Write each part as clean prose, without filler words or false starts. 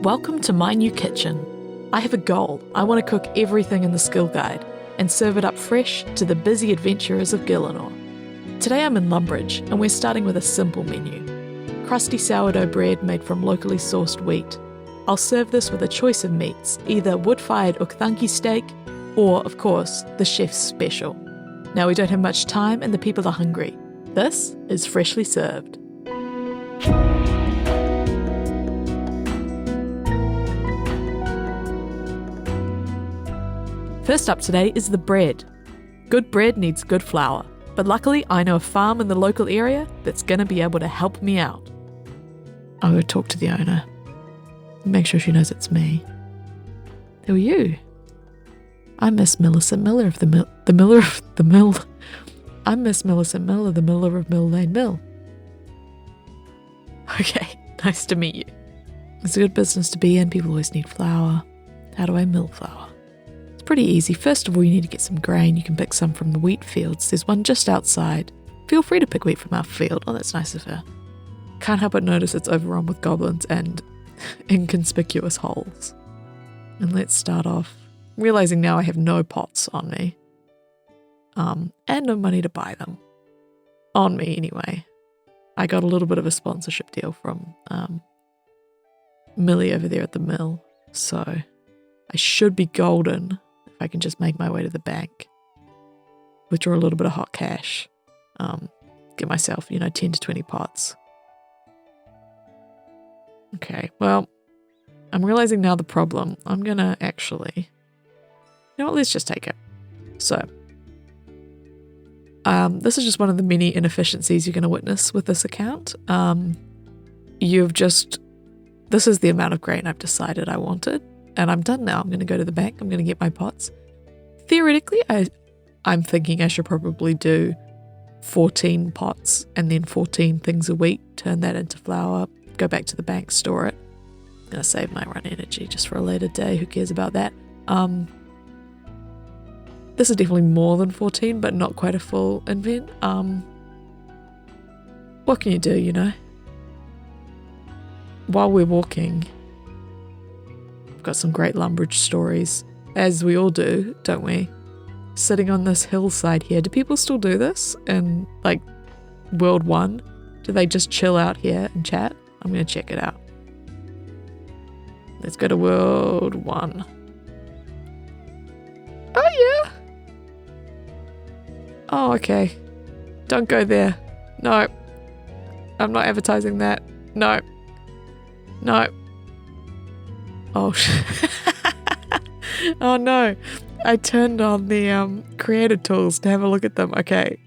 Welcome to my new kitchen. I have a goal. I want to cook everything in the skill guide and serve it up fresh to the busy adventurers of Gillinor. Today I'm in Lumbridge and we're starting with a simple menu. Crusty sourdough bread made from locally sourced wheat. I'll serve this with a choice of meats, either wood-fired Ugthanki Steak or, of course, the chef's special. Now we don't have much time and the people are hungry. This is freshly served. First up today is the bread. Good bread needs good flour, but luckily I know a farm in the local area that's going to be able to help me out. I'll go talk to the owner. Make sure she knows it's me. Who are you? I'm Miss Millicent Miller of the Miller of the Mill. I'm Miss Millicent Miller, the Miller of Mill Lane Mill. Okay, nice to meet you. It's a good business to be in. People always need flour. How do I mill flour? Pretty easy. First of all, you need to get some grain. You can pick some from the wheat fields. There's one just outside. Feel free to pick wheat from our field. Oh, that's nice of her. Can't help but notice it's overrun with goblins and inconspicuous holes. And let's start off realizing now I have no pots on me. And no money to buy them. On me, anyway. I got a little bit of a sponsorship deal from Millie over there at the mill. So I should be golden. I can just make my way to the bank, withdraw a little bit of hot cash, get myself, 10 to 20 pots. Okay, well, I'm realizing now the problem. I'm going to actually, let's just take it. So, this is just one of the many inefficiencies you're going to witness with this account. This is the amount of grain I've decided I wanted. And I'm done now. I'm going to go to the bank. I'm going to get my pots. Theoretically, I'm thinking I should probably do 14 pots and then 14 things a week. Turn that into flour. Go back to the bank, store it. I'm going to save my run energy just for a later day. Who cares about that? This is definitely more than 14, but not quite a full invent. What can you do, While we're walking, got some great Lumbridge stories, as we all do, don't we? Sitting on this hillside here. Do people still do this in World 1? Do they just chill out here and chat? I'm going to check it out. Let's go to World 1. Oh yeah. Oh, okay. Don't go there. No. I'm not advertising that. No. Oh, oh no, I turned on the creative tools to have a look at them. Okay,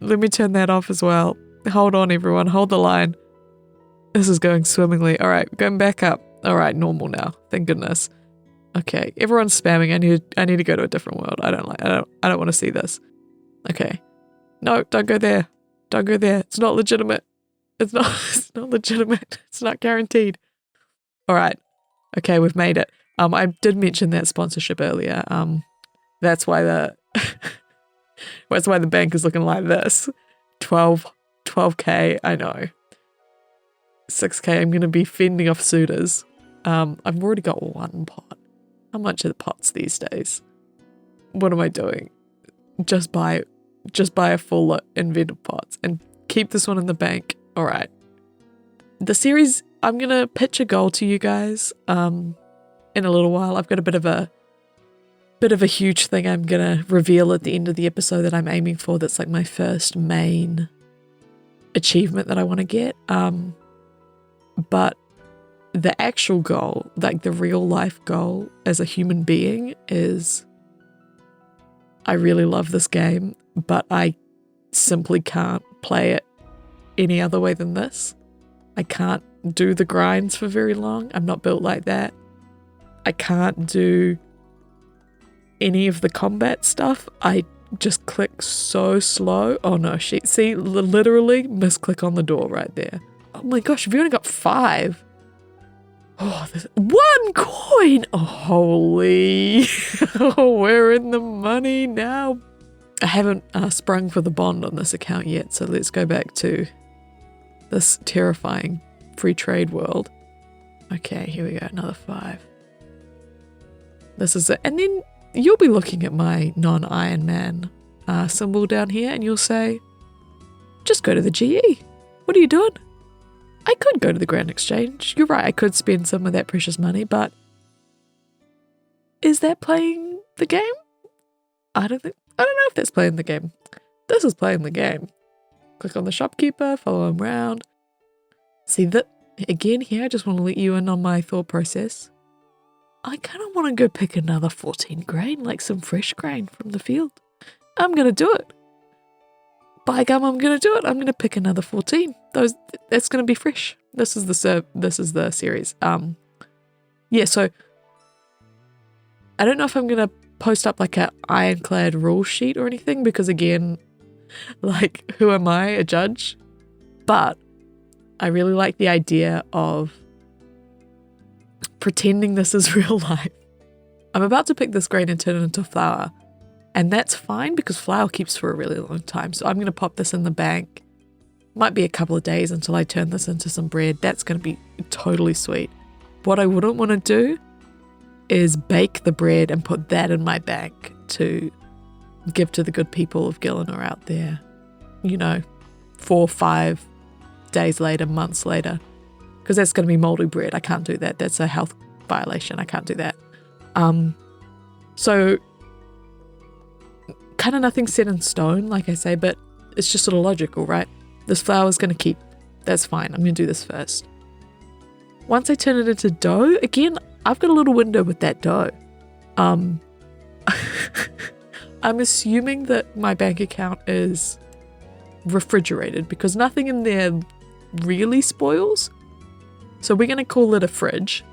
let me turn that off as well. Hold on everyone, hold the line. This is going swimmingly. All right, going back up. All right, normal now, thank goodness. Okay, everyone's spamming. I need to go to a different world. I don't want to see this. Okay, no, don't go there. Don't go there. It's not legitimate. It's not legitimate. It's not guaranteed. All right. Okay, we've made it. I did mention that sponsorship earlier. That's why the bank is looking like this. 12k, I know. 6k, I'm going to be fending off suitors. I've already got one pot. How much are the pots these days? What am I doing? Just buy a full invent of pots and keep this one in the bank. All right. The series, I'm going to pitch a goal to you guys in a little while. I've got a bit of a huge thing I'm going to reveal at the end of the episode that I'm aiming for. That's like my first main achievement that I want to get. But the actual goal, like the real life goal as a human being is I really love this game, but I simply can't play it any other way than this. I can't do the grinds for very long. I'm not built like that. I can't do any of the combat stuff. I just click so slow. Oh no, see, literally misclick on the door right there. Oh my gosh, we've only got 5. Oh, there's 1 coin. Oh, holy. Oh, we're in the money now. I haven't sprung for the bond on this account yet, so let's go back to this terrifying free trade world. Okay, here we go, another 5. This is it. And then you'll be looking at my non-Iron Man symbol down here and you'll say, just go to the GE. What are you doing? I could go to the Grand Exchange. You're right, I could spend some of that precious money, but is that playing the game? I don't know if that's playing the game. This is playing the game. Click on the shopkeeper, follow him around. See that again here, I just want to let you in on my thought process. I kind of want to go pick another 14 grain, like some fresh grain from the field. I'm going to do it. By gum, I'm going to do it. I'm going to pick another 14. That's going to be fresh. This is the series. Yeah, so I don't know if I'm going to post up like an ironclad rule sheet or anything because again, like who am I, a judge? But I really like the idea of pretending this is real life. I'm about to pick this grain and turn it into flour. And that's fine because flour keeps for a really long time. So I'm going to pop this in the bank. Might be a couple of days until I turn this into some bread. That's going to be totally sweet. What I wouldn't want to do is bake the bread and put that in my bank to give to the good people of Gillinor out there. You know, 4 or 5 days later, months later. Because that's going to be moldy bread. I can't do that. That's a health violation. I can't do that. So kind of nothing set in stone, like I say, but it's just sort of logical, right? This flour is going to keep. That's fine. I'm going to do this first. Once I turn it into dough, again, I've got a little window with that dough. I'm assuming that my bank account is refrigerated because nothing in there really spoils. So we're going to call it a fridge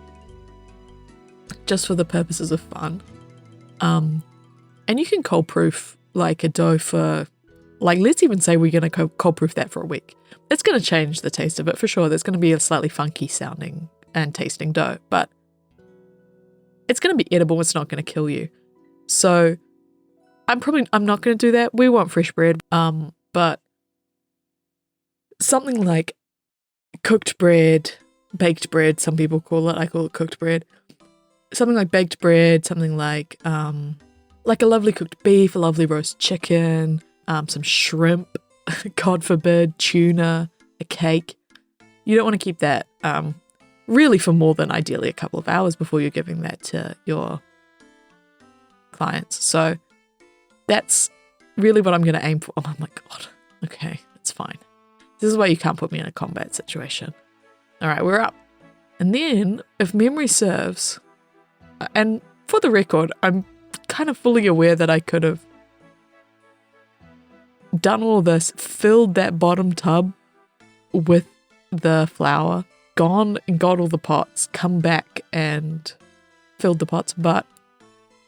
just for the purposes of fun. And you can cold proof like a dough for, like, let's even say we're going to cold proof that for a week. It's going to change the taste of it for sure. There's going to be a slightly funky sounding and tasting dough, but it's going to be edible. It's not going to kill you. So I'm not going to do that. We want fresh bread. But something like cooked bread, baked bread, some people call it. I call it cooked bread. Something like baked bread, something like a lovely cooked beef, a lovely roast chicken, some shrimp, God forbid, tuna, a cake. You don't want to keep that really for more than ideally a couple of hours before you're giving that to your clients. So that's really what I'm going to aim for. Oh my God. Okay, it's fine. This is why you can't put me in a combat situation. All right, we're up. And then, if memory serves, and for the record, I'm kind of fully aware that I could have done all this, filled that bottom tub with the flour, gone and got all the pots, come back and filled the pots. But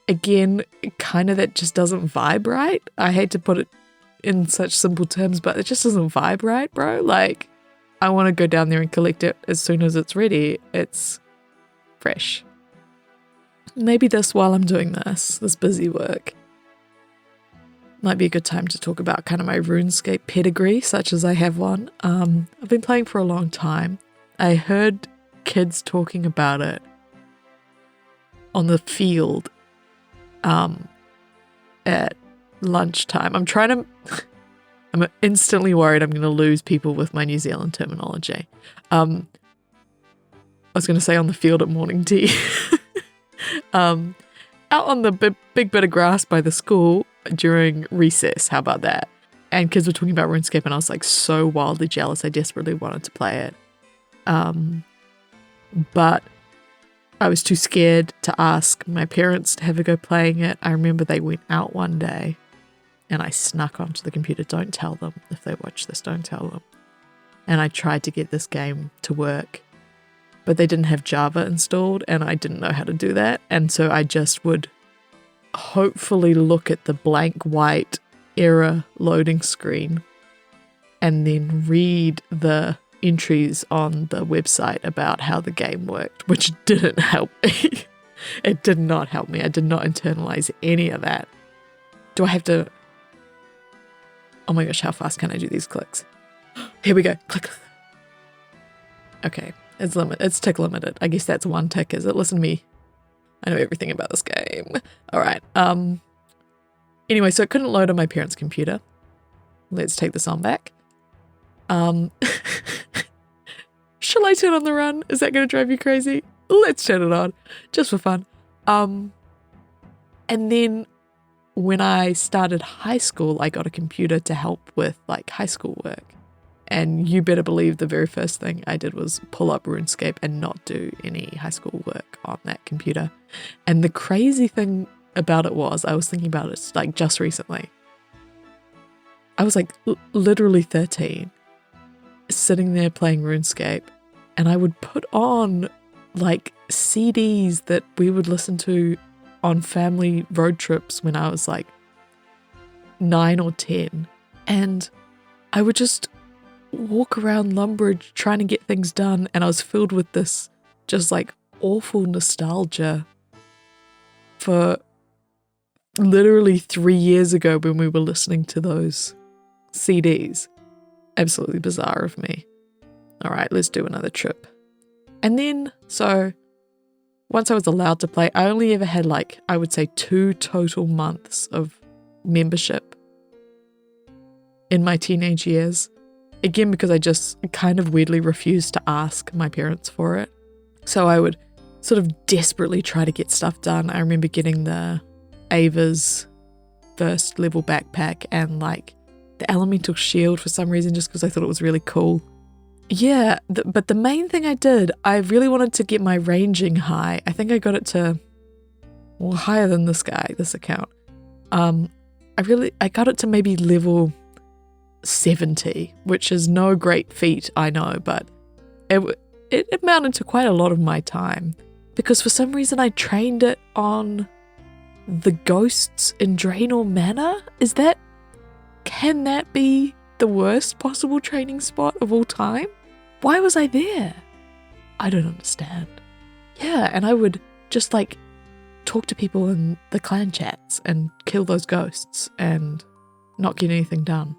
again, kind of that just doesn't vibe right. I hate to put it in such simple terms, but it just doesn't vibe right, bro. Like, I want to go down there and collect it as soon as it's ready. It's fresh. Maybe while I'm doing this busy work, might be a good time to talk about kind of my RuneScape pedigree, such as I have one. I've been playing for a long time. I heard kids talking about it on the field at lunchtime. I'm instantly worried I'm going to lose people with my New Zealand terminology. I was going to say on the field at morning tea. Out on the big bit of grass by the school during recess. How about that? And kids were talking about RuneScape and I was like so wildly jealous. I desperately wanted to play it. But I was too scared to ask my parents to have a go playing it. I remember they went out one day and I snuck onto the computer. Don't tell them if they watch this, don't tell them. And I tried to get this game to work, but they didn't have Java installed and I didn't know how to do that. And so I just would hopefully look at the blank white error loading screen and then read the entries on the website about how the game worked, which didn't help me. It did not help me. I did not internalize any of that. Do I have to... Oh my gosh, how fast can I do these clicks? Here we go. Click. Okay. It's tick limited. I guess that's one tick, is it? Listen to me. I know everything about this game. All right. Anyway, so it couldn't load on my parents' computer. Let's take this on back. Shall I turn on the run? Is that going to drive you crazy? Let's turn it on, just for fun. And then when I started high school, I got a computer to help with like high school work. And you better believe the very first thing I did was pull up RuneScape and not do any high school work on that computer. And the crazy thing about it was, I was thinking about it like just recently. I was like literally 13, sitting there playing RuneScape, and I would put on like CDs that we would listen to on family road trips when I was like 9 or 10. And I would just walk around Lumbridge trying to get things done, and I was filled with this just like awful nostalgia for literally 3 years ago when we were listening to those CDs. Absolutely bizarre of me. All right, let's do another trip. And then, so once I was allowed to play, I only ever had like, I would say 2 total months of membership in my teenage years. Again, because I just kind of weirdly refused to ask my parents for it. So I would sort of desperately try to get stuff done. I remember getting the Ava's first level backpack and like the elemental shield for some reason, just because I thought it was really cool. Yeah, but the main thing I did, I really wanted to get my ranging high. I think I got it to, well, higher than this guy, this account. I got it to maybe level 70, which is no great feat, I know, but it amounted to quite a lot of my time, because for some reason I trained it on the ghosts in Draenor Manor. Can that be the worst possible training spot of all time? Why was I there? I don't understand. Yeah, and I would just like talk to people in the clan chats and kill those ghosts and not get anything done.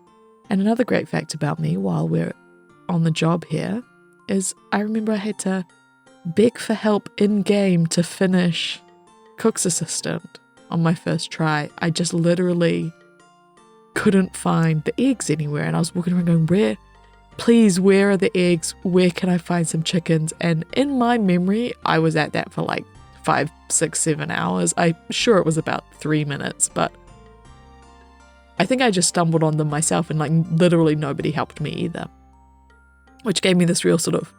And another great fact about me while we're on the job here is I remember I had to beg for help in-game to finish Cook's Assistant on my first try. I just literally couldn't find the eggs anywhere, and I was walking around going, where are the eggs? Where can I find some chickens? And in my memory, I was at that for like 5, 6, 7 hours. I'm sure it was about 3 minutes, but I think I just stumbled on them myself, and like literally nobody helped me either, which gave me this real sort of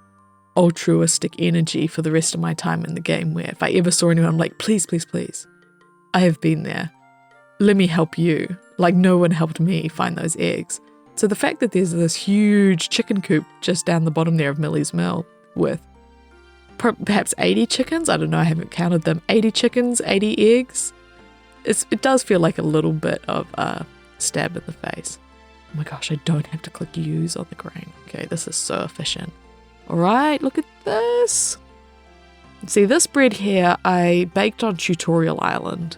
altruistic energy for the rest of my time in the game, where if I ever saw anyone, I'm like, please, please, please, I have been there. Let me help you. Like no one helped me find those eggs. So the fact that there's this huge chicken coop just down the bottom there of Millie's Mill with perhaps 80 chickens, I don't know, I haven't counted them, 80 chickens, 80 eggs, it does feel like a little bit of a stab in the face. Oh my gosh, I don't have to click use on the grain. Okay, this is so efficient. All right, look at this. See, this bread here, I baked on Tutorial Island.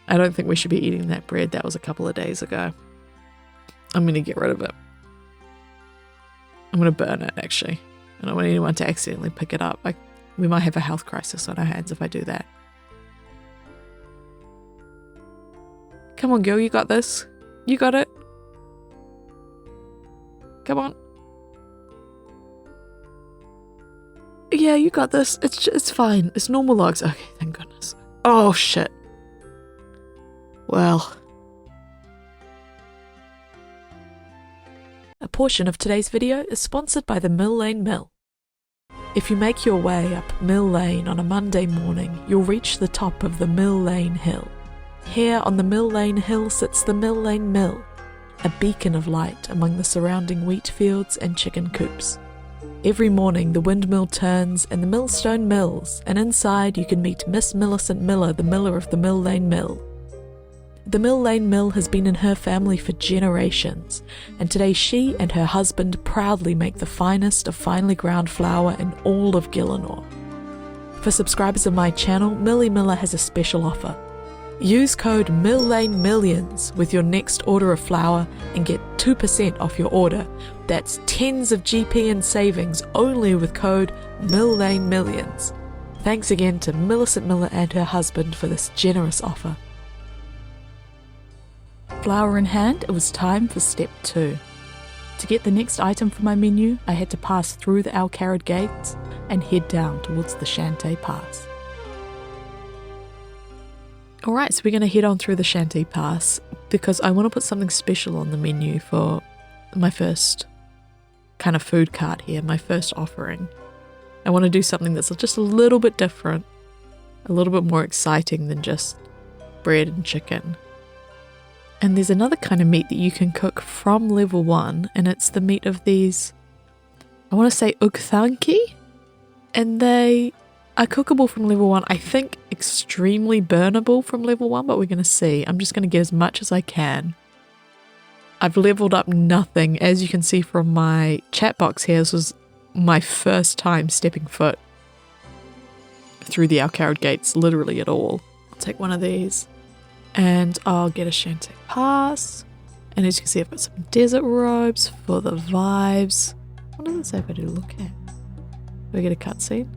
I don't think we should be eating that bread. That was a couple of days ago. I'm going to get rid of it. I'm going to burn it, actually. I don't want anyone to accidentally pick it up. We might have a health crisis on our hands if I do that. Come on, girl, you got this. You got it. Come on. Yeah, you got this. It's fine. It's normal logs. Okay, thank goodness. Oh, shit. Well. A portion of today's video is sponsored by the Mill Lane Mill. If you make your way up Mill Lane on a Monday morning, you'll reach the top of the Mill Lane Hill. Here on the Mill Lane Hill sits the Mill Lane Mill, a beacon of light among the surrounding wheat fields and chicken coops. Every morning the windmill turns and the millstone mills, and inside you can meet Miss Millicent Miller, the miller of the Mill Lane Mill. The Mill Lane Mill has been in her family for generations, and today she and her husband proudly make the finest of finely ground flour in all of Gielinor. For subscribers of my channel, Millie Miller has a special offer. Use code MillLaneMillions with your next order of flour and get 2% off your order. That's tens of GP in savings only with code MILLANEMillions. Thanks again to Millicent Miller and her husband for this generous offer. Flour in hand, it was time for step 2. To get the next item for my menu, I had to pass through the Alcarad gates and head down towards the Shantae Pass. Alright, so we're going to head on through the Shantae Pass because I want to put something special on the menu for my first kind of food cart here, my first offering. I want to do something that's just a little bit different, a little bit more exciting than just bread and chicken. And there's another kind of meat that you can cook from level 1, and it's the meat of these, I want to say Ugthanki, and they are cookable from level 1. I think extremely burnable from level 1, but we're going to see. I'm just going to get as much as I can. I've leveled up nothing. As you can see from my chat box here, this was my first time stepping foot through the Alcarad gates, literally at all. I'll take one of these. And I'll get a Shantae Pass. And as you can see, I've got some desert robes for the vibes. What does it say if I do look at? Do I get a cutscene?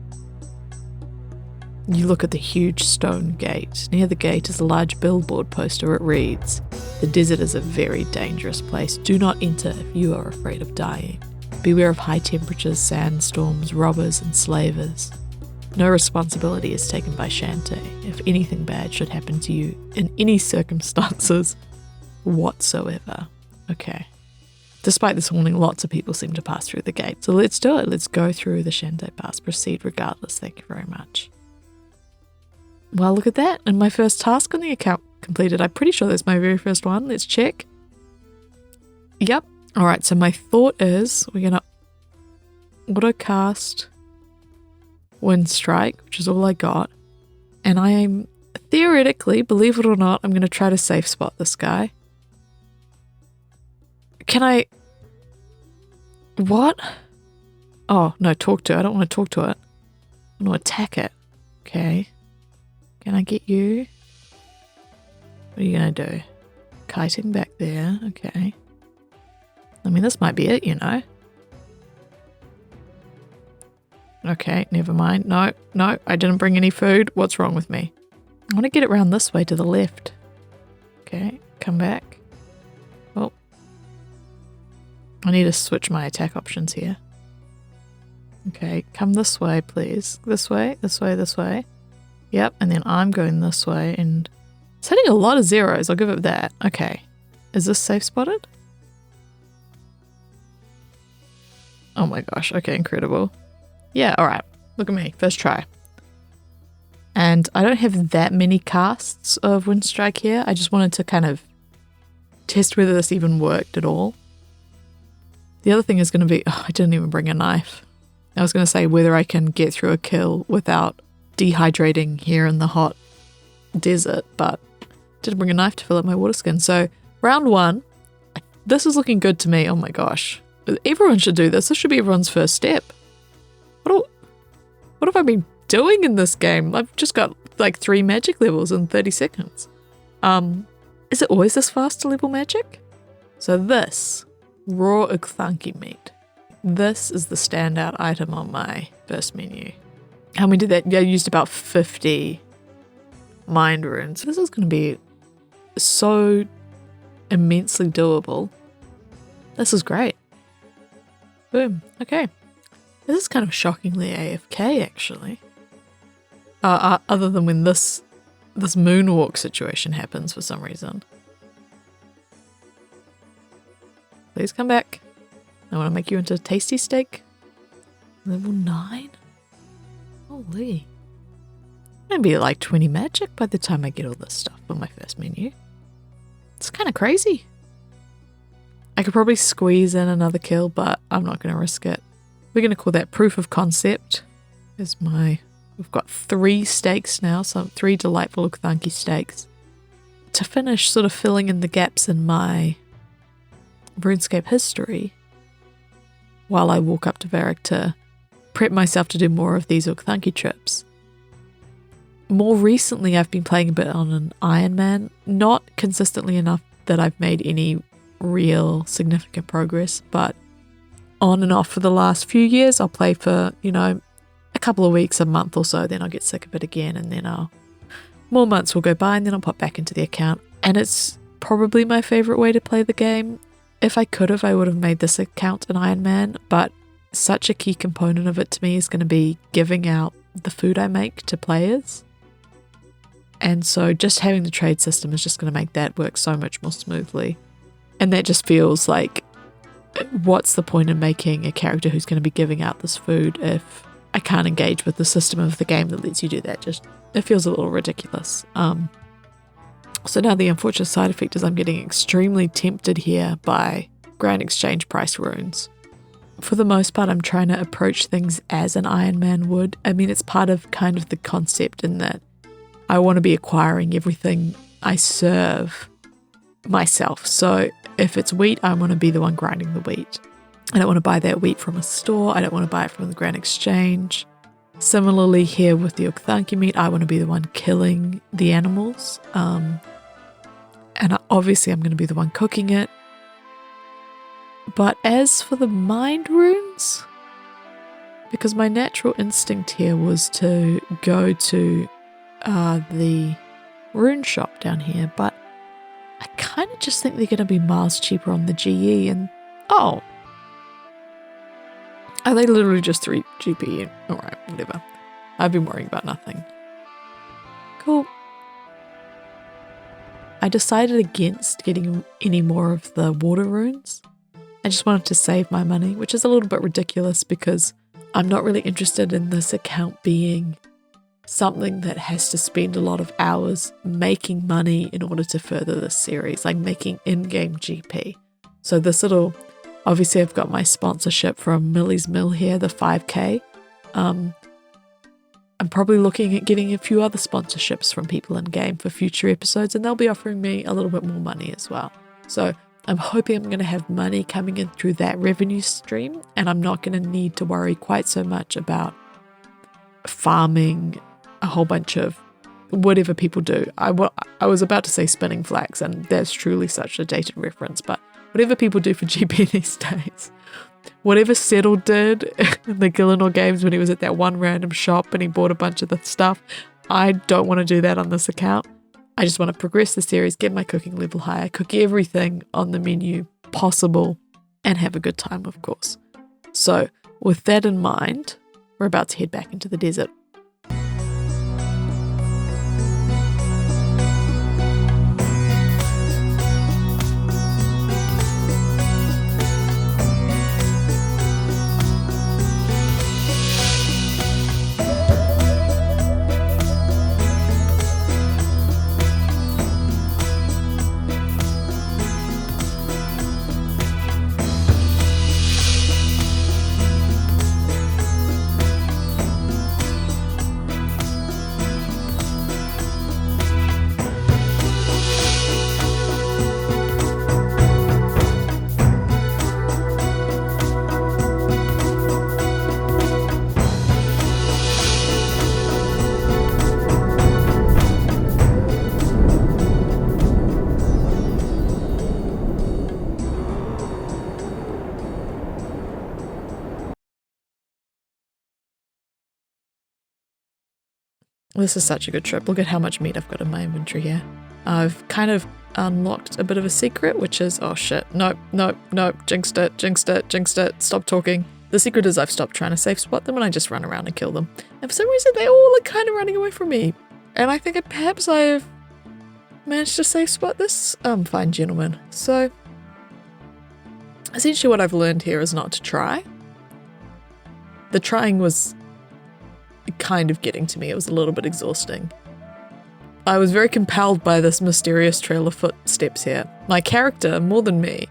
You look at the huge stone gate. Near the gate is a large billboard poster. It reads, "The desert is a very dangerous place. Do not enter if you are afraid of dying. Beware of high temperatures, sandstorms, robbers, and slavers. No responsibility is taken by Shantae if anything bad should happen to you in any circumstances whatsoever." Okay. Despite this warning, lots of people seem to pass through the gate. So let's do it. Let's go through the Shantae Pass. Proceed regardless. Thank you very much. Well, look at that. And my first task on the account completed. I'm pretty sure that's my very first one. Let's check. Yep. All right. So my thought is we're going to auto-cast Wind Strike, which is all I got. And I am theoretically, believe it or not, I'm going to try to safe spot this guy. Can I... What? Oh, no, talk to it. I don't want to talk to it. I want to attack it. Okay. Can I get you? What are you going to do? Kiting back there. Okay. I mean, this might be it, you know. Okay, never mind. No, I didn't bring any food. What's wrong with me? I want to get it around this way to the left. Okay, come back. Oh. I need to switch my attack options here. Okay, come this way, please. This way, this way, this way. Yep, and then I'm going this way, and it's hitting a lot of zeros. I'll give it that. Okay. Is this safe spotted? Oh my gosh. Okay, incredible. Yeah, alright. Look at me. First try. And I don't have that many casts of Windstrike here. I just wanted to kind of test whether this even worked at all. The other thing is going to be... Oh, I didn't even bring a knife. I was going to say whether I can get through a kill without dehydrating here in the hot desert, but didn't bring a knife to fill up my water skin. So round 1, this is looking good to me. Oh my gosh. Everyone should do this. This should be everyone's first step. What have I been doing in this game? I've just got like 3 magic levels in 30 seconds. Is it always this fast to level magic? So this, raw Ugthanki meat. This is the standout item on my first menu. How many did that? Yeah, I used about 50 mind runes. This is going to be so immensely doable. This is great. Boom. Okay. This is kind of shockingly AFK, actually. Other than when this moonwalk situation happens for some reason. Please come back. I want to make you into a tasty steak. Level 9? Holy. I'm going to be at like 20 magic by the time I get all this stuff on my first menu. It's kind of crazy. I could probably squeeze in another kill, but I'm not going to risk it. We're going to call that proof of concept. We've got 3 steaks now, so 3 delightful Ugthanki steaks. To finish sort of filling in the gaps in my Runescape history, while I walk up to Varric to prep myself to do more of these Ugthanki trips. More recently, I've been playing a bit on an Iron Man, not consistently enough that I've made any real significant progress, but on and off for the last few years, I'll play for, you know, a couple of weeks, a month or so, then I'll get sick of it again, and then more months will go by, and then I'll pop back into the account. And it's probably my favorite way to play the game. If I could have, I would have made this account an Iron Man, but such a key component of it to me is going to be giving out the food I make to players. And so just having the trade system is just going to make that work so much more smoothly. And that just feels like, what's the point in making a character who's going to be giving out this food if I can't engage with the system of the game that lets you do that? Just, it feels a little ridiculous. So now the unfortunate side effect is I'm getting extremely tempted here by Grand Exchange price runes. For the most part, I'm trying to approach things as an Iron Man would. I mean, it's part of kind of the concept in that I want to be acquiring everything I serve myself. So if it's wheat, I want to be the one grinding the wheat. I don't want to buy that wheat from a store. I don't want to buy it from the Grand Exchange. Similarly here with the Ugthanki meat, I want to be the one killing the animals. And obviously I'm going to be the one cooking it. But as for the mind runes, because my natural instinct here was to go to the rune shop down here, but I kind of just think they're going to be miles cheaper on the GE, and oh, are they literally just 3 GP? Alright, whatever. I've been worrying about nothing. Cool. I decided against getting any more of the water runes. I just wanted to save my money, which is a little bit ridiculous because I'm not really interested in this account being something that has to spend a lot of hours making money in order to further this series, like making in-game GP. So this little, obviously I've got my sponsorship from Millie's Mill here, the 5K. I'm probably looking at getting a few other sponsorships from people in game for future episodes, and they'll be offering me a little bit more money as well. So I'm hoping I'm going to have money coming in through that revenue stream, and I'm not going to need to worry quite so much about farming a whole bunch of whatever people do. I was about to say spinning flax, and that's truly such a dated reference, but whatever people do for GP these days. Whatever Settle did in the Gillinor games when he was at that one random shop and he bought a bunch of the stuff, I don't want to do that on this account. I just want to progress the series, get my cooking level higher, cook everything on the menu possible, and have a good time, of course. So, with that in mind, we're about to head back into the desert. This is such a good trip. Look at how much meat I've got in my inventory here. I've kind of unlocked a bit of a secret, which is, oh shit, nope, jinxed it, stop talking. The secret is I've stopped trying to safe spot them and I just run around and kill them. And for some reason they all are kind of running away from me. And I think perhaps I've managed to safe spot this fine gentleman. So essentially what I've learned here is not to try. The trying was kind of getting to me. It was a little bit exhausting. I was very compelled by this mysterious trail of footsteps here. My character, more than me,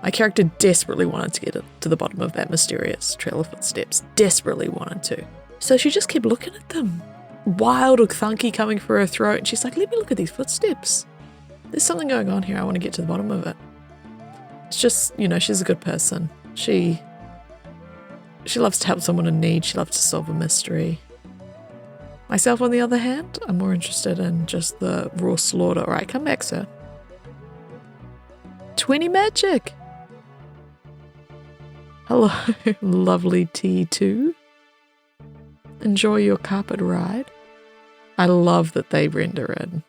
my character desperately wanted to get to the bottom of that mysterious trail of footsteps. Desperately wanted to. So she just kept looking at them. Wild Ugthanki coming for her throat, and she's like, let me look at these footsteps. There's something going on here. I want to get to the bottom of it. It's just, you know, she's a good person. She loves to help someone in need. She loves to solve a mystery. Myself, on the other hand, I'm more interested in just the raw slaughter. Alright, come back, sir. 20 magic. Hello, lovely T2. Enjoy your carpet ride. I love that they render in.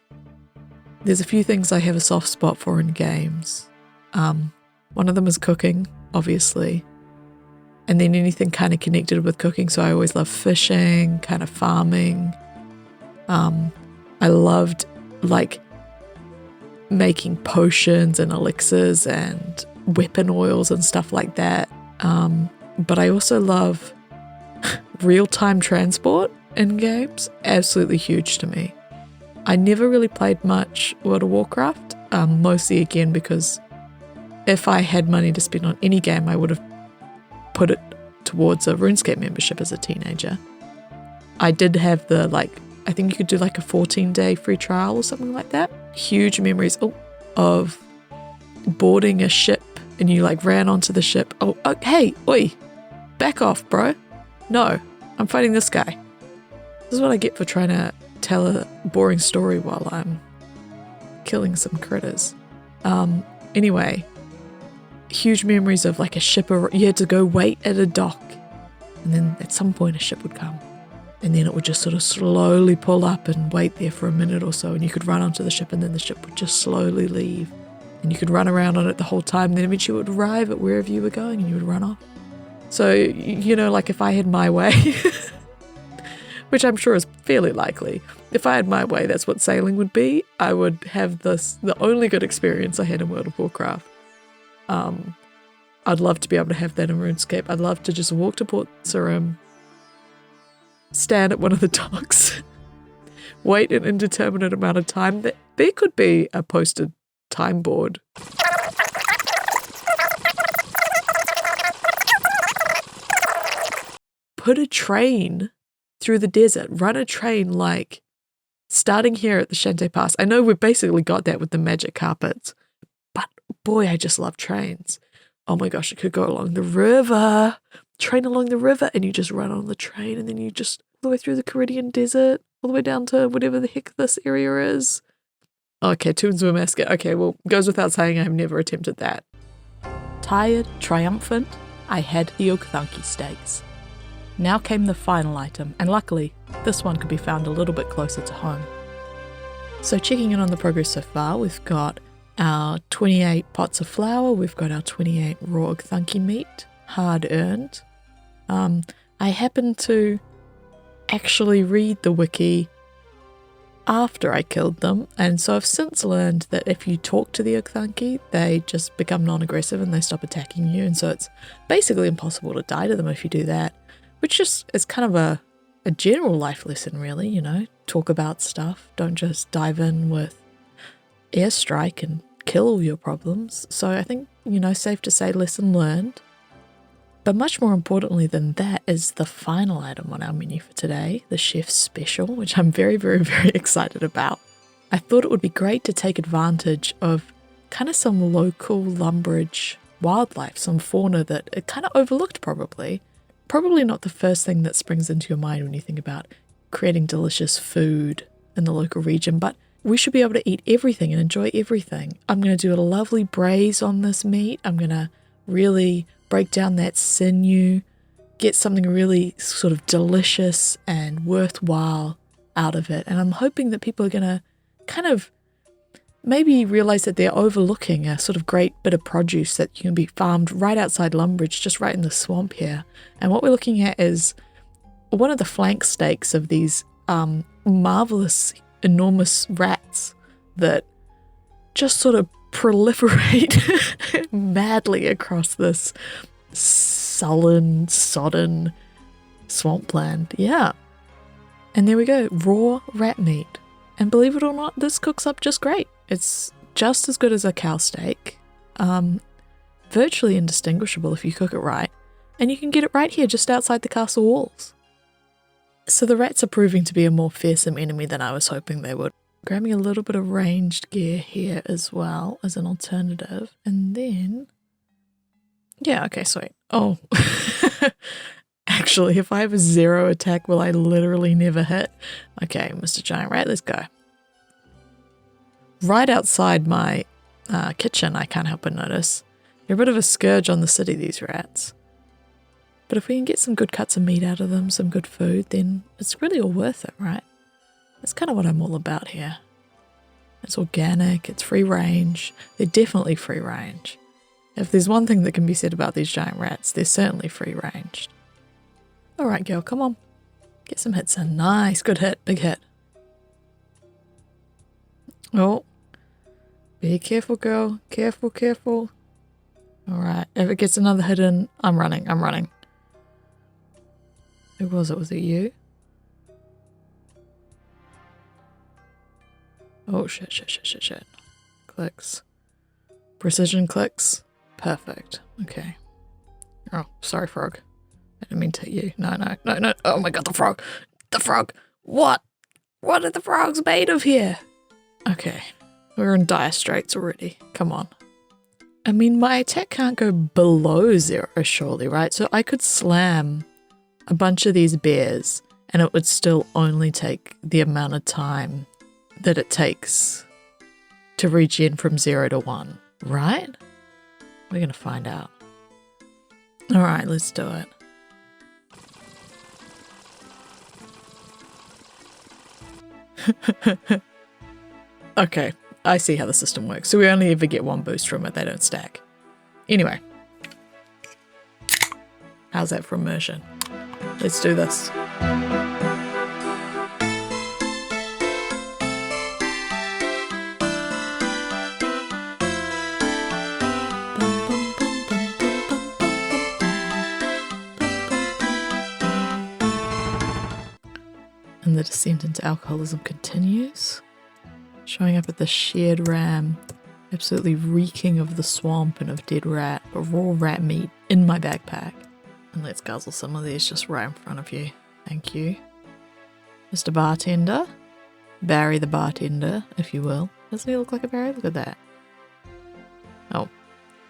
There's a few things I have a soft spot for in games. One of them is cooking, obviously. And then anything kind of connected with cooking. So I always love fishing, kind of farming. I loved like making potions and elixirs and weapon oils and stuff like that. But I also love real-time transport in games. Absolutely huge to me. I never really played much World of Warcraft, mostly again because if I had money to spend on any game, I would have put it towards a RuneScape membership as a teenager. I did have the, I think you could do like a 14-day free trial or something like that. Huge memories of boarding a ship and you ran onto the ship. Oh, hey, oi, back off, bro. No, I'm fighting this guy. This is what I get for trying to tell a boring story while I'm killing some critters. Anyway, huge memories of a ship. You had to go wait at a dock, and then at some point a ship would come, and then it would just sort of slowly pull up and wait there for a minute or so, and you could run onto the ship, and then the ship would just slowly leave, and you could run around on it the whole time, and then eventually it would arrive at wherever you were going, and you would run off. So, if I had my way, which I'm sure is fairly likely, if I had my way, that's what sailing would be. I would have the only good experience I had in World of Warcraft. I'd love to be able to have that in RuneScape. I'd love to just walk to Port Sarim, stand at one of the docks, wait an indeterminate amount of time. There could be a posted time board. Put a train through the desert, run a train starting here at the Shantae Pass. I know we've basically got that with the magic carpets, but boy, I just love trains. Oh my gosh, it could go along the river, train along the river, and you just run on the train, and then you just all the way through the Caridian Desert, all the way down to whatever the heck this area is. Okay, Toonswim Asket. Okay, well, goes without saying I have never attempted that. Tired, triumphant, I had the Ugthanki Steaks. Now came the final item, and luckily, this one could be found a little bit closer to home. So checking in on the progress so far, we've got our 28 pots of flour, we've got our 28 raw Ugthanki meat, hard earned. I happened to actually read the wiki after I killed them, and so I've since learned that if you talk to the Ugthanki, they just become non-aggressive and they stop attacking you, and so it's basically impossible to die to them if you do that. Which just is kind of a general life lesson, really, talk about stuff. Don't just dive in with airstrike and kill all your problems. So I think, safe to say lesson learned. But much more importantly than that is the final item on our menu for today, the chef's special, which I'm very, very, very excited about. I thought it would be great to take advantage of kind of some local Lumbridge wildlife, some fauna that it kind of overlooked probably. Probably not the first thing that springs into your mind when you think about creating delicious food in the local region, but we should be able to eat everything and enjoy everything. I'm going to do a lovely braise on this meat. I'm going to really break down that sinew, get something really sort of delicious and worthwhile out of it. And I'm hoping that people are going to kind of maybe realize that they're overlooking a sort of great bit of produce that can be farmed right outside Lumbridge, just right in the swamp here. And what we're looking at is one of the flank steaks of these marvelous, enormous rats that just sort of proliferate madly across this sullen, sodden swampland. Yeah. And there we go, raw rat meat. And believe it or not, this cooks up just great. It's just as good as a cow steak, virtually indistinguishable if you cook it right, and you can get it right here just outside the castle walls. So the rats are proving to be a more fearsome enemy than I was hoping they would. Grabbing a little bit of ranged gear here as well as an alternative, and then... yeah, okay, sweet. Oh, actually, if I have a 0 attack, will I literally never hit? Okay, Mr. Giant Rat, let's go. Right outside my kitchen, I can't help but notice. They're a bit of a scourge on the city, these rats. But if we can get some good cuts of meat out of them, some good food, then it's really all worth it, right? That's kind of what I'm all about here. It's organic, it's free range. They're definitely free range. If there's one thing that can be said about these giant rats, they're certainly free ranged. Alright girl, come on. Get some hits in. Nice, good hit, big hit. Oh, be careful girl, careful, careful. Alright, if it gets another hit in, I'm running. Who was it? Was it you? Oh, shit. Clicks. Precision clicks. Perfect. Okay. Oh, sorry, frog. I didn't mean to hit you. No. Oh my god, the frog. The frog. What? What are the frogs made of here? Okay. We're in dire straits already. Come on. I mean, my attack can't go below 0, surely, right? So I could slam a bunch of these bears and it would still only take the amount of time that it takes to regen from 0 to 1, right? We're gonna find out. Alright, let's do it. Okay, I see how the system works. So we only ever get one boost from it, they don't stack. Anyway. How's that for immersion? Let's do this. And the descent into alcoholism continues. Showing up at the shared ram, absolutely reeking of the swamp and of dead rat, but raw rat meat in my backpack. And let's guzzle some of these just right in front of you. Thank you. Mr. Bartender. Barry the bartender, if you will. Doesn't he look like a Barry? Look at that. Oh,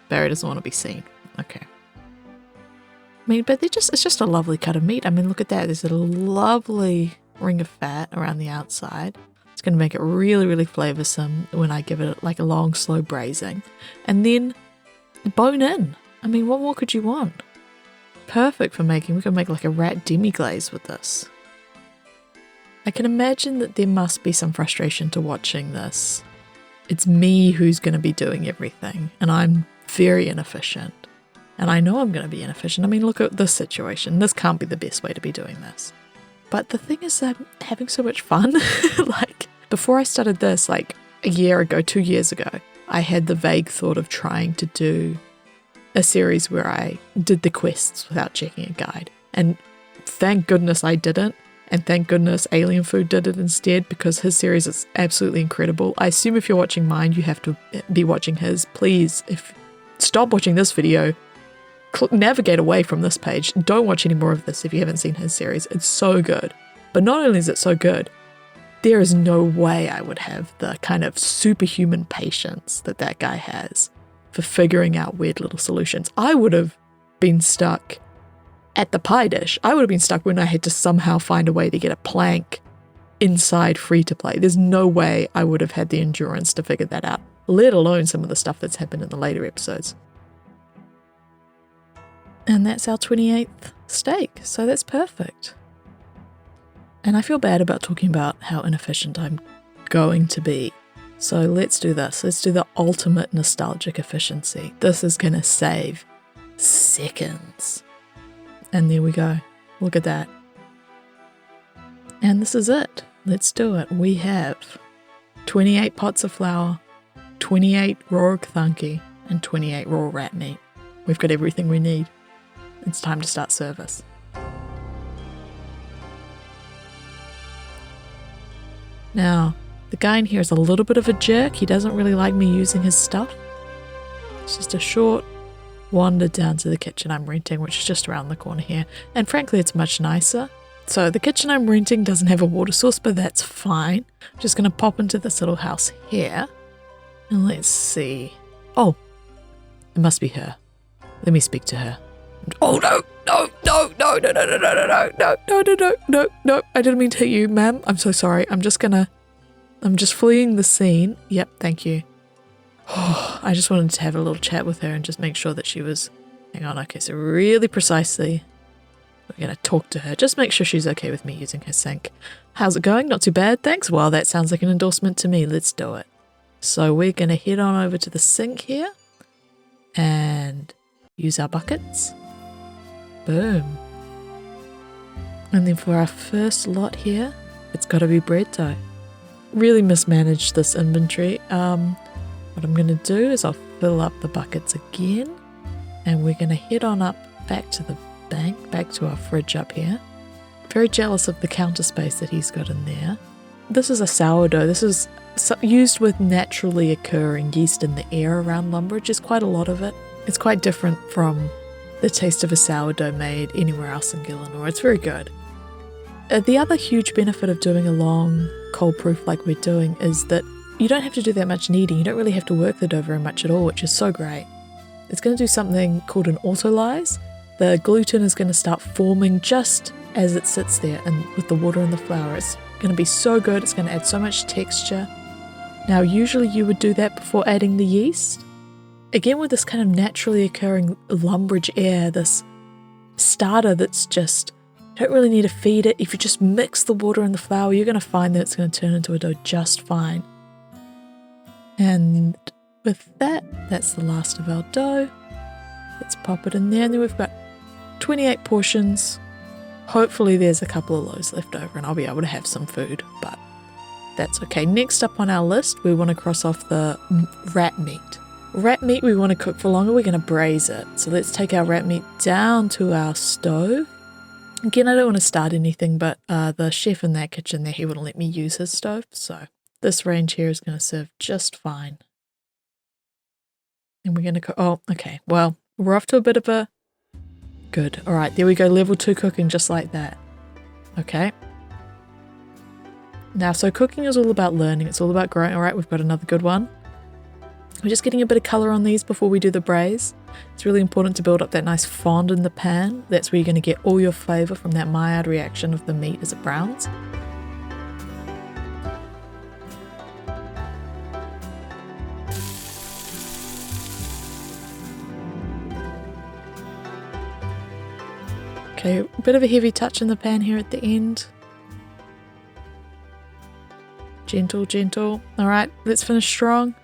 Barry doesn't want to be seen. Okay. I mean, but it's just a lovely cut of meat. I mean, look at that. There's a lovely ring of fat around the outside. It's going to make it really, really flavoursome when I give it like a long, slow braising. And then bone in. I mean, what more could you want? Perfect for making, we can make like a rat demi-glaze with this. I can imagine that there must be some frustration to watching this. It's me who's going to be doing everything, and I'm very inefficient. And I know I'm going to be inefficient. I mean, look at this situation. This can't be the best way to be doing this. But the thing is that I'm having so much fun. Like, before I started this, like a year ago, 2 years ago, I had the vague thought of trying to do a series where I did the quests without checking a guide. And thank goodness I didn't. And thank goodness Alien Food did it instead, because his series is absolutely incredible. I assume if you're watching mine, you have to be watching his. Please, stop watching this video. Navigate away from this page. Don't watch any more of this if you haven't seen his series. It's so good. But not only is it so good, there is no way I would have the kind of superhuman patience that that guy has for figuring out weird little solutions. I would have been stuck at the pie dish. I would have been stuck when I had to somehow find a way to get a plank inside free to play. There's no way I would have had the endurance to figure that out, let alone some of the stuff that's happened in the later episodes. And that's our 28th steak, so that's perfect. And I feel bad about talking about how inefficient I'm going to be. So let's do this. Let's do the ultimate nostalgic efficiency. This is going to save seconds. And there we go. Look at that. And this is it. Let's do it. We have 28 pots of flour, 28 raw Ugthanki, and 28 raw rat meat. We've got everything we need. It's time to start service. Now, the guy in here is a little bit of a jerk. He doesn't really like me using his stuff. It's just a short wander down to the kitchen I'm renting, which is just around the corner here. And frankly, it's much nicer. So the kitchen I'm renting doesn't have a water source, but that's fine. I'm just going to pop into this little house here. And let's see. Oh, it must be her. Let me speak to her. Oh, no. I didn't mean to hit you, ma'am. I'm so sorry. I'm just fleeing the scene. Yep, thank you. I just wanted to have a little chat with her and just make sure that she was... Hang on, okay, so really precisely, we're going to talk to her. Just make sure she's okay with me using her sink. How's it going? Not too bad, thanks. Well, that sounds like an endorsement to me. Let's do it. So we're going to head on over to the sink here and use our buckets. Boom. And then for our first lot here, it's got to be bread dough. Really mismanaged this inventory. What I'm going to do is I'll fill up the buckets again, and we're going to head on up back to the bank, back to our fridge up here. Very jealous of the counter space that he's got in there. This is a sourdough. This is used with naturally occurring yeast in the air around Lumbridge. There's quite a lot of it. It's quite different from the taste of a sourdough made anywhere else in Gillinor. It's very good. The other huge benefit of doing a long cold proof like we're doing is that you don't have to do that much kneading. You don't really have to work the dough very much at all, which is so great. It's going to do something called an autolyse. The gluten is going to start forming just as it sits there and with the water and the flour. It's going to be so good. It's going to add so much texture. Now, usually you would do that before adding the yeast. Again, with this kind of naturally occurring Lumbridge air, this starter that's just, you don't really need to feed it. If you just mix the water and the flour, you're going to find that it's going to turn into a dough just fine. And with that, that's the last of our dough. Let's pop it in there. And then we've got 28 portions. Hopefully there's a couple of loaves left over and I'll be able to have some food, but that's okay. Next up on our list, we want to cross off the rat meat. Rat meat we want to cook for longer. We're going to braise it. So let's take our rat meat down to our stove. Again, I don't want to start anything, but the chef in that kitchen there, he wouldn't let me use his stove. So this range here is going to serve just fine. And we're going to cook. Oh, okay. Well, we're off to a bit of a... Good. All right, there we go. Level 2 cooking just like that. Okay. Now, so cooking is all about learning. It's all about growing. All right, we've got another good one. We're just getting a bit of colour on these before we do the braise. It's really important to build up that nice fond in the pan. That's where you're going to get all your flavour from that Maillard reaction of the meat as it browns. Okay, a bit of a heavy touch in the pan here at the end. Gentle, gentle. All right, let's finish strong.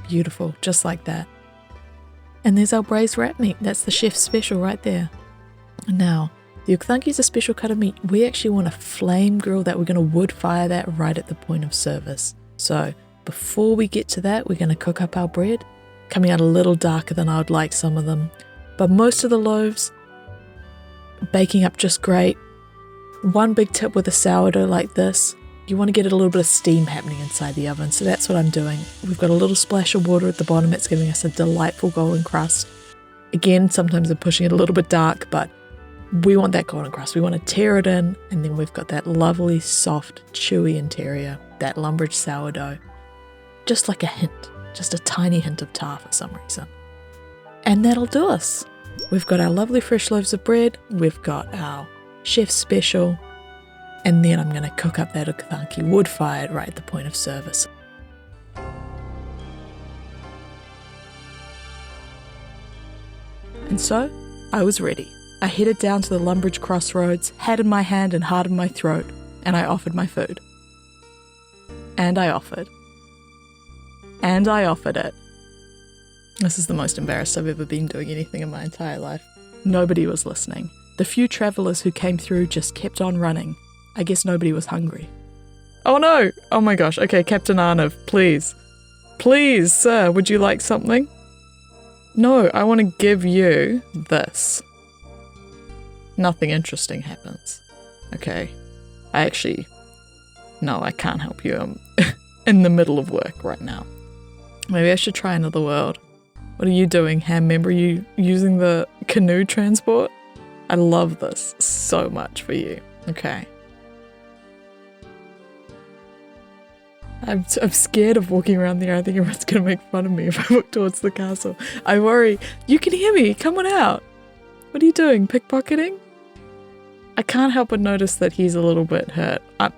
Beautiful, just like that. And there's our braised rat meat. That's the chef's special right there. Now, the Ugthanki is a special cut of meat. We actually want to flame grill that. We're going to wood fire that right at the point of service. So before we get to that, we're going to cook up our bread. Coming out a little darker than I would like some of them. But most of the loaves, baking up just great. One big tip with a sourdough like this, you want to get a little bit of steam happening inside the oven. So that's what I'm doing. We've got a little splash of water at the bottom. It's giving us a delightful golden crust. Again, sometimes I'm pushing it a little bit dark, but we want that golden crust. We want to tear it in, and then we've got that lovely, soft, chewy interior, that Lumbridge sourdough. Just like a hint, just a tiny hint of tar for some reason. And that'll do us. We've got our lovely fresh loaves of bread. We've got our chef's special. And then I'm going to cook up that Ugthanki wood-fired right at the point of service. And so, I was ready. I headed down to the Lumbridge crossroads, hat in my hand and heart in my throat, and I offered my food. And I offered. And I offered it. This is the most embarrassed I've ever been doing anything in my entire life. Nobody was listening. The few travellers who came through just kept on running. I guess nobody was hungry. Oh no! Oh my gosh. Okay, Captain Arnav, please. Please, sir, would you like something? No, I want to give you this. Nothing interesting happens. Okay. No, I can't help you. I'm in the middle of work right now. Maybe I should try another world. What are you doing, ham member? Are you using the canoe transport? I love this so much for you. Okay. I'm scared of walking around there. I think everyone's going to make fun of me if I walk towards the castle. I worry. You can hear me. Come on out. What are you doing? Pickpocketing? I can't help but notice that he's a little bit hurt. I'm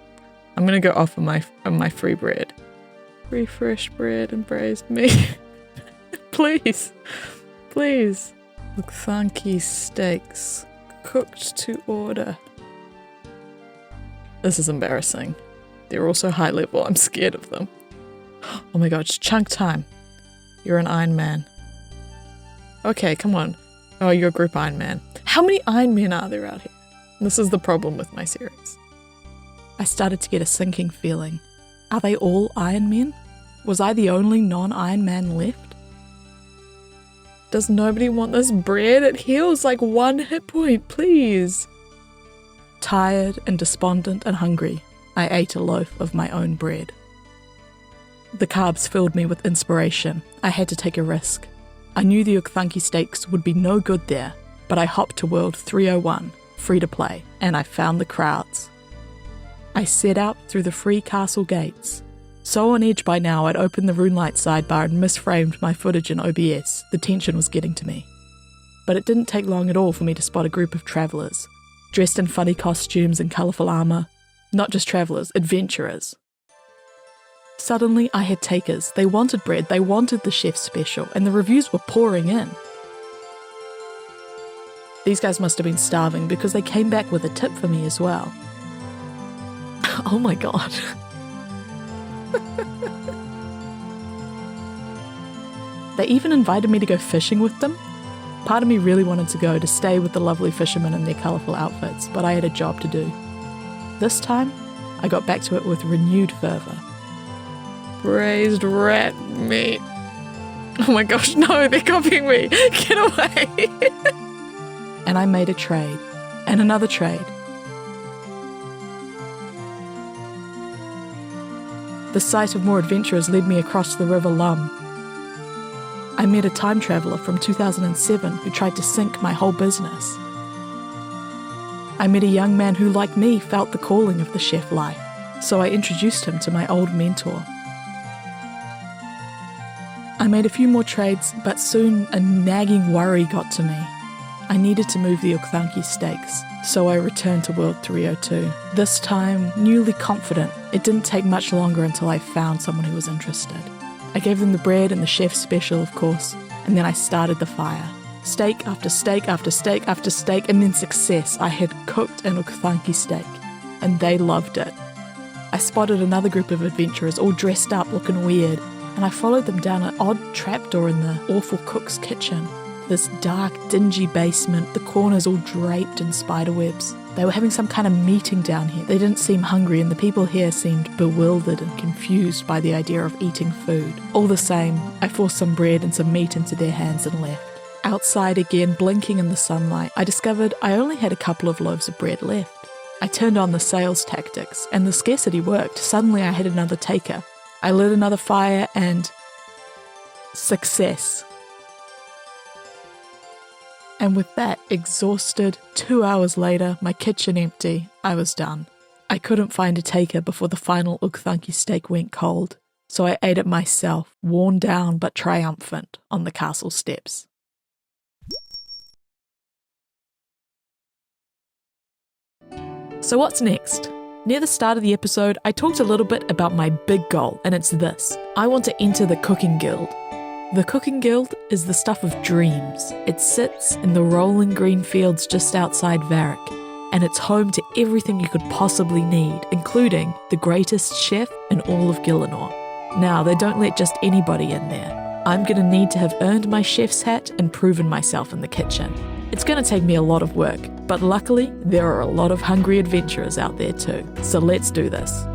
going to go offer my free bread. Free fresh bread and braised meat. Please. Please. Ugthanki Steaks. Cooked to order. This is embarrassing. They're also high level. I'm scared of them. Oh my god, it's chunk time. You're an Iron Man. Okay, come on. Oh, you're a group Iron Man. How many Iron Men are there out here? This is the problem with my series. I started to get a sinking feeling. Are they all Iron Men? Was I the only non-Iron Man left? Does nobody want this bread? It heals like 1 hit point, please. Tired and despondent and hungry, I ate a loaf of my own bread. The carbs filled me with inspiration. I had to take a risk. I knew the Ugthanki Steaks would be no good there, but I hopped to World 301, free to play, and I found the crowds. I set out through the free castle gates. So on edge by now, I'd opened the RuneLite sidebar and misframed my footage in OBS. The tension was getting to me. But it didn't take long at all for me to spot a group of travellers, dressed in funny costumes and colourful armour. Not just travellers, adventurers. Suddenly I had takers. They wanted bread, they wanted the chef's special, and the reviews were pouring in. These guys must have been starving because they came back with a tip for me as well. Oh my god. They even invited me to go fishing with them. Part of me really wanted to go to stay with the lovely fishermen in their colourful outfits, but I had a job to do. This time, I got back to it with renewed fervour. Braised rat meat. Oh my gosh, no, they're copying me. Get away. And I made a trade. And another trade. The sight of more adventurers led me across the River Lum. I met a time traveller from 2007 who tried to sink my whole business. I met a young man who, like me, felt the calling of the chef life, so I introduced him to my old mentor. I made a few more trades, but soon a nagging worry got to me. I needed to move the Ugthanki Steaks, so I returned to World 302. This time, newly confident, it didn't take much longer until I found someone who was interested. I gave them the bread and the chef's special, of course, and then I started the fire. Steak after steak after steak after steak, and then success. I had cooked an Ugthanki steak, and they loved it. I spotted another group of adventurers, all dressed up, looking weird, and I followed them down an odd trapdoor in the awful cook's kitchen. This dark, dingy basement, the corners all draped in spiderwebs. They were having some kind of meeting down here. They didn't seem hungry, and the people here seemed bewildered and confused by the idea of eating food. All the same, I forced some bread and some meat into their hands and left. Outside again, blinking in the sunlight, I discovered I only had a couple of loaves of bread left. I turned on the sales tactics, and the scarcity worked. Suddenly I had another taker. I lit another fire, and success. And with that, exhausted, 2 hours later, my kitchen empty, I was done. I couldn't find a taker before the final Ugthanki steak went cold, so I ate it myself, worn down but triumphant, on the castle steps. So what's next? Near the start of the episode, I talked a little bit about my big goal, and it's this. I want to enter the Cooking Guild. The Cooking Guild is the stuff of dreams. It sits in the rolling green fields just outside Varric, and it's home to everything you could possibly need, including the greatest chef in all of Gielinor. Now, they don't let just anybody in there. I'm going to need to have earned my chef's hat and proven myself in the kitchen. It's going to take me a lot of work, but luckily, there are a lot of hungry adventurers out there too. So let's do this.